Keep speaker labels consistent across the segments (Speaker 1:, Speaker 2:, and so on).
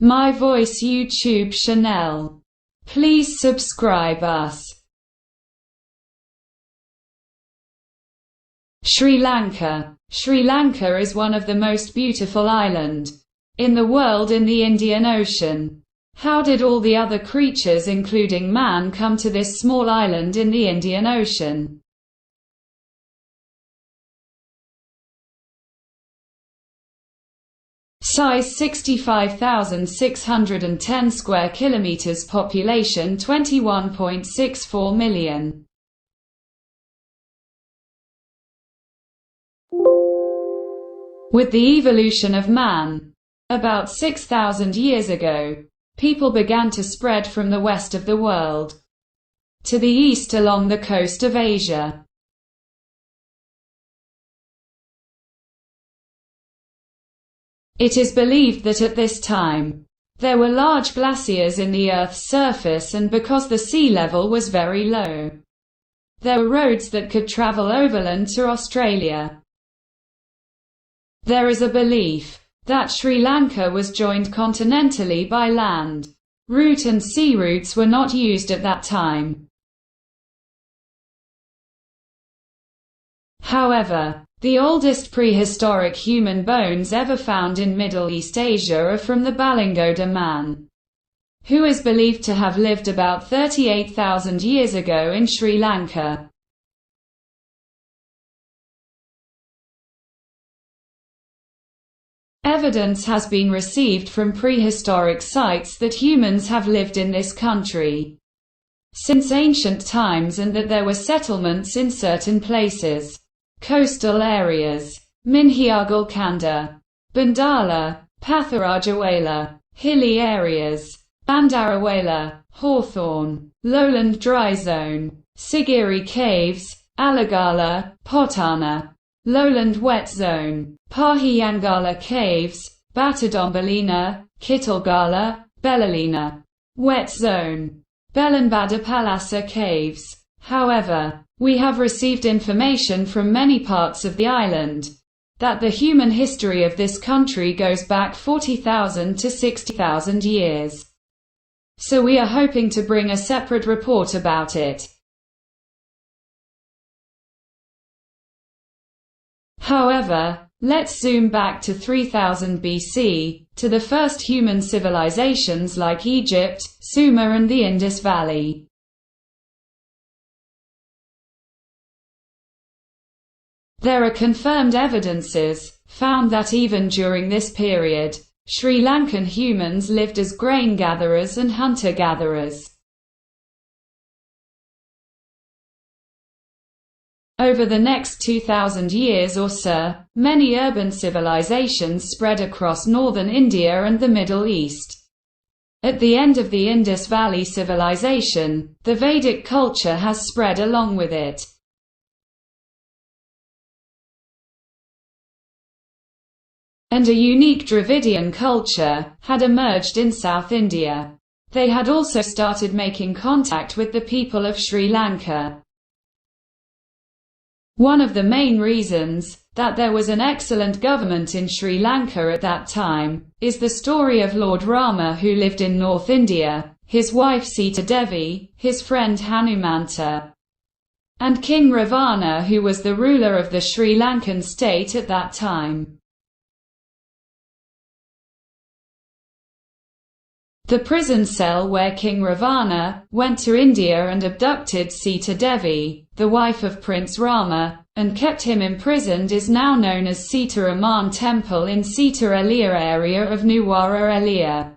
Speaker 1: My Voice YouTube channel. Please subscribe us. Sri Lanka. Sri Lanka is one of the most beautiful islands in the world in the Indian Ocean. How did all the other creatures including man come to this small island in the Indian Ocean? Size 65,610 square kilometers. Population 21.64 million. With the evolution of man, about 6,000 years ago, people began to spread from the west of the world to the east along the coast of Asia. It is believed that at this time, there were large glaciers in the Earth's surface, and because the sea level was very low, there were roads that could travel overland to Australia. There is a belief that Sri Lanka was joined continentally by land route, and sea routes were not used at that time. However, the oldest prehistoric human bones ever found in Middle East Asia are from the Balingoda man, who is believed to have lived about 38,000 years ago in Sri Lanka. Evidence has been received from prehistoric sites that humans have lived in this country since ancient times, and that there were settlements in certain places. Coastal areas: Minhiagalkanda, Bandala, Patharajawala. Hilly areas: Bandarawala, Hawthorne. Lowland dry zone: Sigiri Caves, Alagala, Potana. Lowland wet zone: Pahiyangala Caves, Batadombalina, Kitulgala, Belalina. Wet zone: Belanbadapalasa Caves. However, we have received information from many parts of the island that the human history of this country goes back 40,000 to 60,000 years. So we are hoping to bring a separate report about it. However, let's zoom back to 3000 BC, to the first human civilizations like Egypt, Sumer and the Indus Valley. There are confirmed evidences found that even during this period, Sri Lankan humans lived as grain gatherers and hunter-gatherers. Over the next 2,000 years or so, many urban civilizations spread across northern India and the Middle East. At the end of the Indus Valley civilization, the Vedic culture has spread along with it. And a unique Dravidian culture had emerged in South India. They had also started making contact with the people of Sri Lanka. One of the main reasons that there was an excellent government in Sri Lanka at that time is the story of Lord Rama, who lived in North India, his wife Sita Devi, his friend Hanumanta, and King Ravana, who was the ruler of the Sri Lankan state at that time. The prison cell where King Ravana went to India and abducted Sita Devi, the wife of Prince Rama, and kept him imprisoned is now known as Sita Aman Temple in Sita Elia area of Nuwara Elia.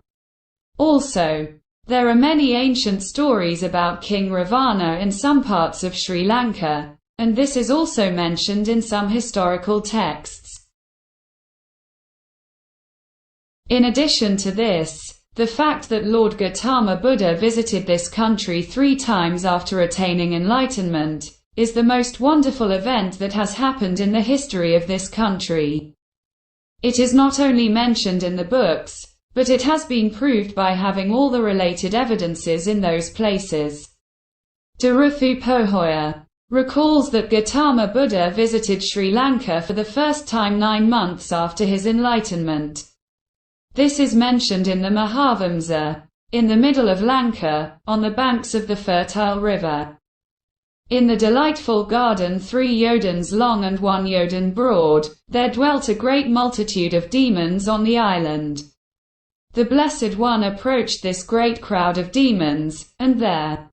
Speaker 1: Also, there are many ancient stories about King Ravana in some parts of Sri Lanka, and this is also mentioned in some historical texts. In addition to this, the fact that Lord Gautama Buddha visited this country 3 times after attaining enlightenment is the most wonderful event that has happened in the history of this country. It is not only mentioned in the books, but it has been proved by having all the related evidences in those places. Daruthu Pohoya recalls that Gautama Buddha visited Sri Lanka for the first time 9 months after his enlightenment. This is mentioned in the Mahavamsa, in the middle of Lanka, on the banks of the fertile river. In the delightful garden 3 yodans long and 1 yodan broad, there dwelt a great multitude of demons on the island. The Blessed One approached this great crowd of demons, and there,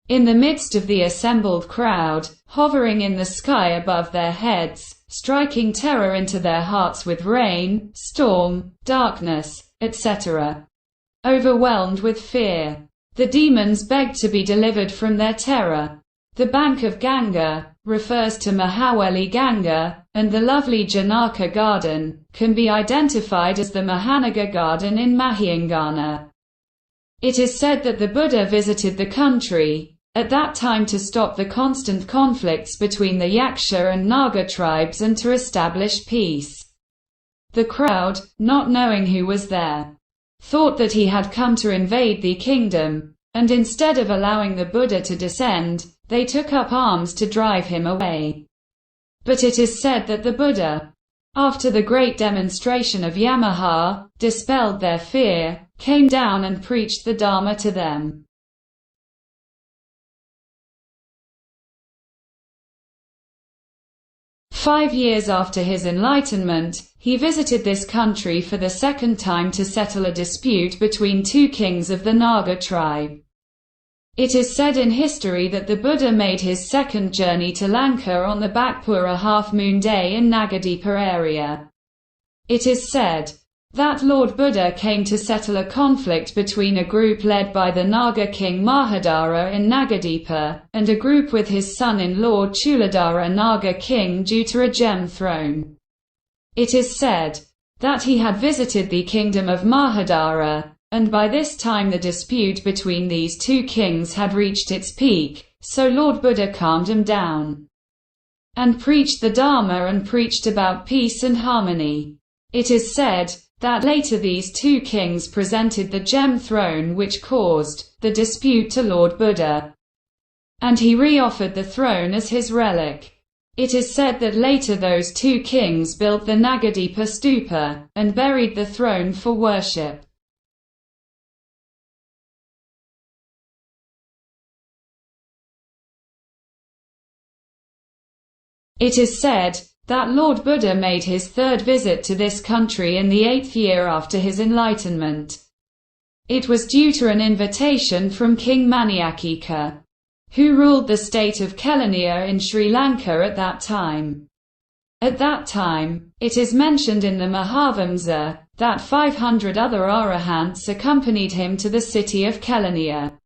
Speaker 1: in the midst of the assembled crowd, hovering in the sky above their heads, striking terror into their hearts with rain, storm, darkness, etc., overwhelmed with fear, the demons begged to be delivered from their terror. The bank of Ganga refers to Mahaweli Ganga, and the lovely Janaka garden can be identified as the Mahanaga garden in Mahiyangana. It is said that the Buddha visited the country at that time to stop the constant conflicts between the Yaksha and Naga tribes and to establish peace. The crowd, not knowing who was there, thought that he had come to invade the kingdom, and instead of allowing the Buddha to descend, they took up arms to drive him away. But it is said that the Buddha, after the great demonstration of Yamaha, dispelled their fear, came down and preached the Dharma to them. Five years after his enlightenment, he visited this country for the second time to settle a dispute between 2 kings of the Naga tribe. It is said in history that the Buddha made his second journey to Lanka on the Bakpura half-moon day in Nagadeepa area. It is said that Lord Buddha came to settle a conflict between a group led by the Naga king Mahadara in Nagadeepa, and a group with his son-in-law Chuladara Naga king due to a gem throne. It is said that he had visited the kingdom of Mahadara, and by this time the dispute between these 2 kings had reached its peak, so Lord Buddha calmed him down and preached the Dharma and preached about peace and harmony. It is said that later these 2 kings presented the gem throne which caused the dispute to Lord Buddha, and he re-offered the throne as his relic. It is said that later those 2 kings built the Nagadeepa stupa, and buried the throne for worship. It is said that Lord Buddha made his 3rd visit to this country in the 8th year after his enlightenment. It was due to an invitation from King Maniakika, who ruled the state of Kelaniya in Sri Lanka at that time. At that time, it is mentioned in the Mahavamsa that 500 other Arahants accompanied him to the city of Kelaniya.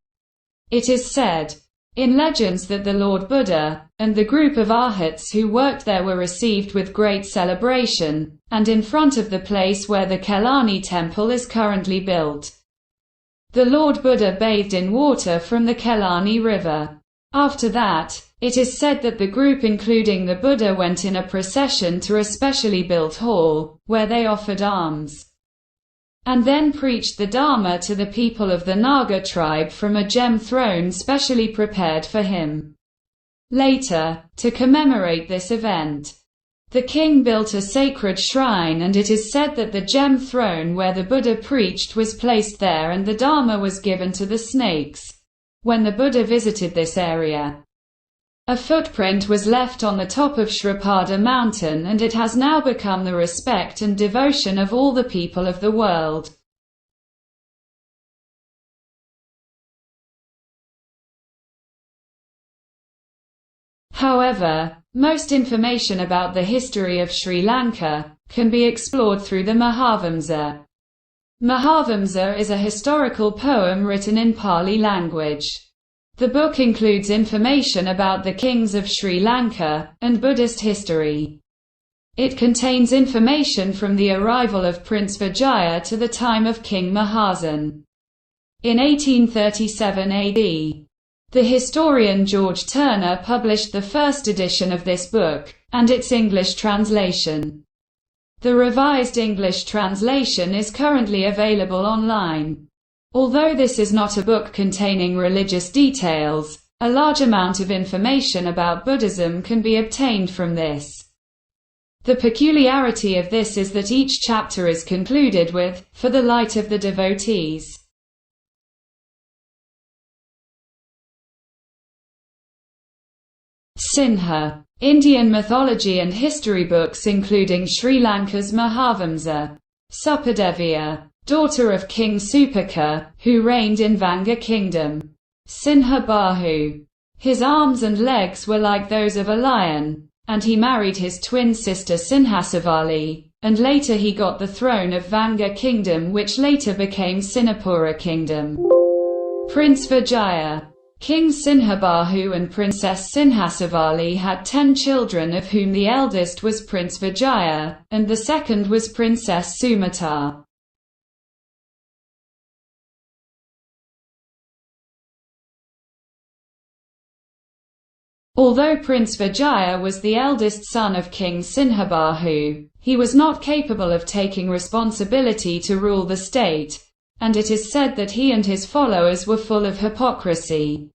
Speaker 1: It is said in legends that the Lord Buddha and the group of Arhats who worked there were received with great celebration, and in front of the place where the Kelani temple is currently built, the Lord Buddha bathed in water from the Kelani river. After that, it is said that the group including the Buddha went in a procession to a specially built hall, where they offered alms, and then preached the Dharma to the people of the Naga tribe from a gem throne specially prepared for him. Later, to commemorate this event, the king built a sacred shrine, and it is said that the gem throne where the Buddha preached was placed there and the Dharma was given to the snakes. When the Buddha visited this area, a footprint was left on the top of Shripada mountain, and it has now become the respect and devotion of all the people of the world. However, most information about the history of Sri Lanka can be explored through the Mahavamsa. Mahavamsa is a historical poem written in Pali language. The book includes information about the kings of Sri Lanka and Buddhist history. It contains information from the arrival of Prince Vijaya to the time of King Mahasan in 1837 AD. The historian George Turner published the first edition of this book, and its English translation. The revised English translation is currently available online. Although this is not a book containing religious details, a large amount of information about Buddhism can be obtained from this. The peculiarity of this is that each chapter is concluded with, "For the light of the devotees." Sinha. Indian mythology and history books including Sri Lanka's Mahavamsa. Supadeviya, daughter of King Supaka, who reigned in Vanga kingdom. Sinha Bahu. His arms and legs were like those of a lion, and he married his twin sister Sinhasavali, and later he got the throne of Vanga kingdom, which later became Sinapura kingdom. Prince Vijaya. King Sinhabahu and Princess Sinhasavali had 10 children, of whom the eldest was Prince Vijaya, and the second was Princess Sumata. Although Prince Vijaya was the eldest son of King Sinhabahu, he was not capable of taking responsibility to rule the state, and it is said that he and his followers were full of hypocrisy.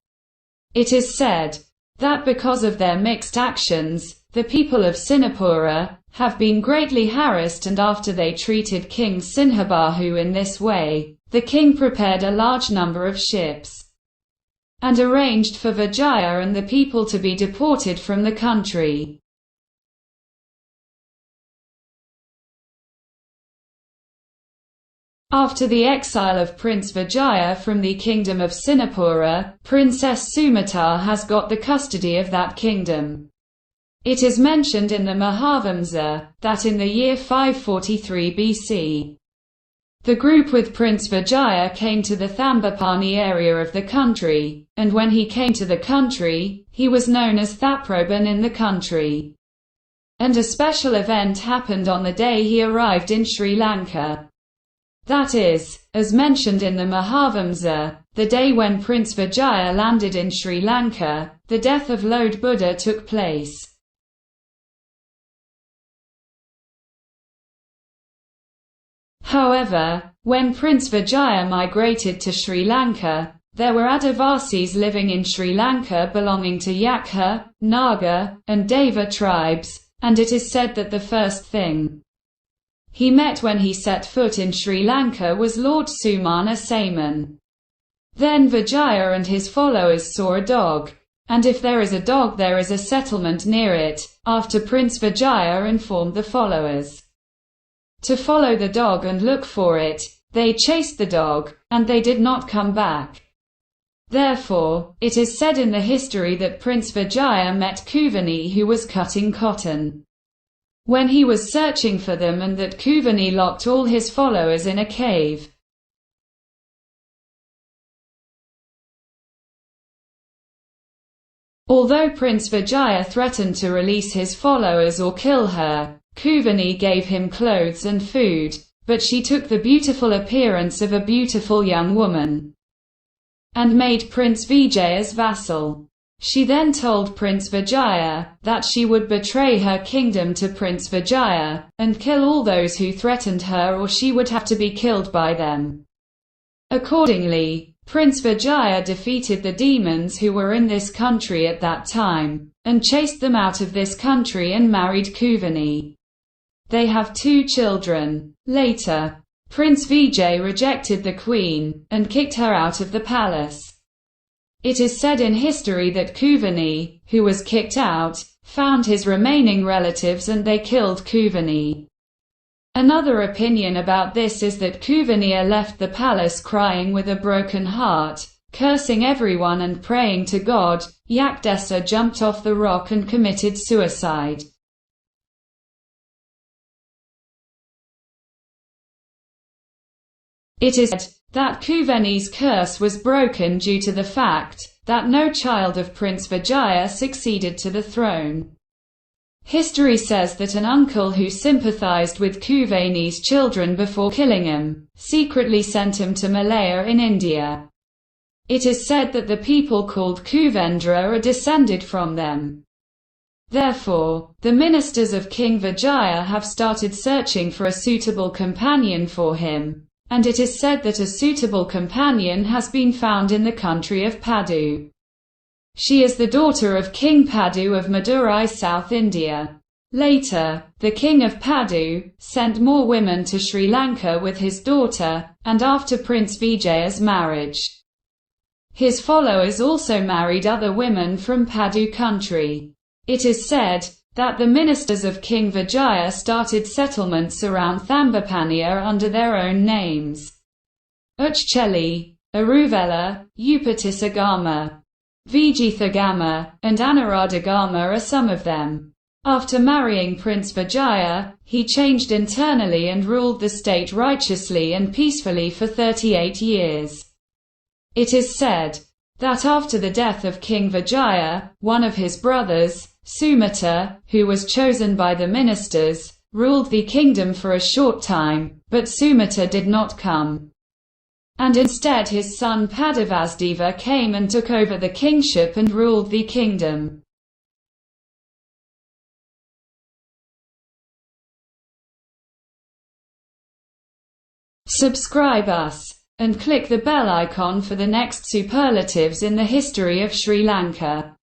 Speaker 1: It is said that because of their mixed actions, the people of Sinapura have been greatly harassed, and after they treated King Sinhabahu in this way, the king prepared a large number of ships and arranged for Vijaya and the people to be deported from the country. After the exile of Prince Vijaya from the kingdom of Sinapura, Princess Sumata has got the custody of that kingdom. It is mentioned in the Mahavamsa that in the year 543 BC, the group with Prince Vijaya came to the Thambapani area of the country, and when he came to the country, he was known as Thaproban in the country. And a special event happened on the day he arrived in Sri Lanka. That is, as mentioned in the Mahavamsa, the day when Prince Vijaya landed in Sri Lanka, the death of Lord Buddha took place. However, when Prince Vijaya migrated to Sri Lanka, there were Adivasis living in Sri Lanka belonging to Yakha, Naga, and Deva tribes, and it is said that the first thing he met when he set foot in Sri Lanka was Lord Sumana Saman. Then Vijaya and his followers saw a dog, and if there is a dog there is a settlement near it, after Prince Vijaya informed the followers to follow the dog and look for it. They chased the dog, and they did not come back. Therefore, it is said in the history that Prince Vijaya met Kuvani, who was cutting cotton, when he was searching for them, and that Kuvani locked all his followers in a cave. Although Prince Vijaya threatened to release his followers or kill her, Kuvani gave him clothes and food, but she took the beautiful appearance of a beautiful young woman and made Prince Vijaya's vassal. She then told Prince Vijaya that she would betray her kingdom to Prince Vijaya and kill all those who threatened her, or she would have to be killed by them. Accordingly, Prince Vijaya defeated the demons who were in this country at that time, and chased them out of this country and married Kuvani. They have 2 children. Later, Prince Vijay rejected the queen, and kicked her out of the palace. It is said in history that Kuvani, who was kicked out, found his remaining relatives and they killed Kuvani. Another opinion about this is that Kuvaniya left the palace crying with a broken heart, cursing everyone and praying to God. Yakdesa jumped off the rock and committed suicide. It is said that Kuvani's curse was broken due to the fact that no child of Prince Vijaya succeeded to the throne. History says that an uncle who sympathized with Kuvani's children before killing him, secretly sent him to Malaya in India. It is said that the people called Kuvendra are descended from them. Therefore, the ministers of King Vijaya have started searching for a suitable companion for him, and it is said that a suitable companion has been found in the country of Padu. She is the daughter of King Padu of Madurai, South India. Later, the king of Padu sent more women to Sri Lanka with his daughter, and after Prince Vijaya's marriage, his followers also married other women from Padu country. It is said that the ministers of King Vijaya started settlements around Thambapaniya under their own names. Uchcheli, Aruvela, Upatisagama, Vijithagama, and Anuradagama are some of them. After marrying Prince Vijaya, he changed internally and ruled the state righteously and peacefully for 38 years. It is said that after the death of King Vijaya, one of his brothers, Sumata, who was chosen by the ministers, ruled the kingdom for a short time, but Sumata did not come. And instead his son Padavasdeva came and took over the kingship and ruled the kingdom. Subscribe us, and click the bell icon for the next superlatives in the history of Sri Lanka.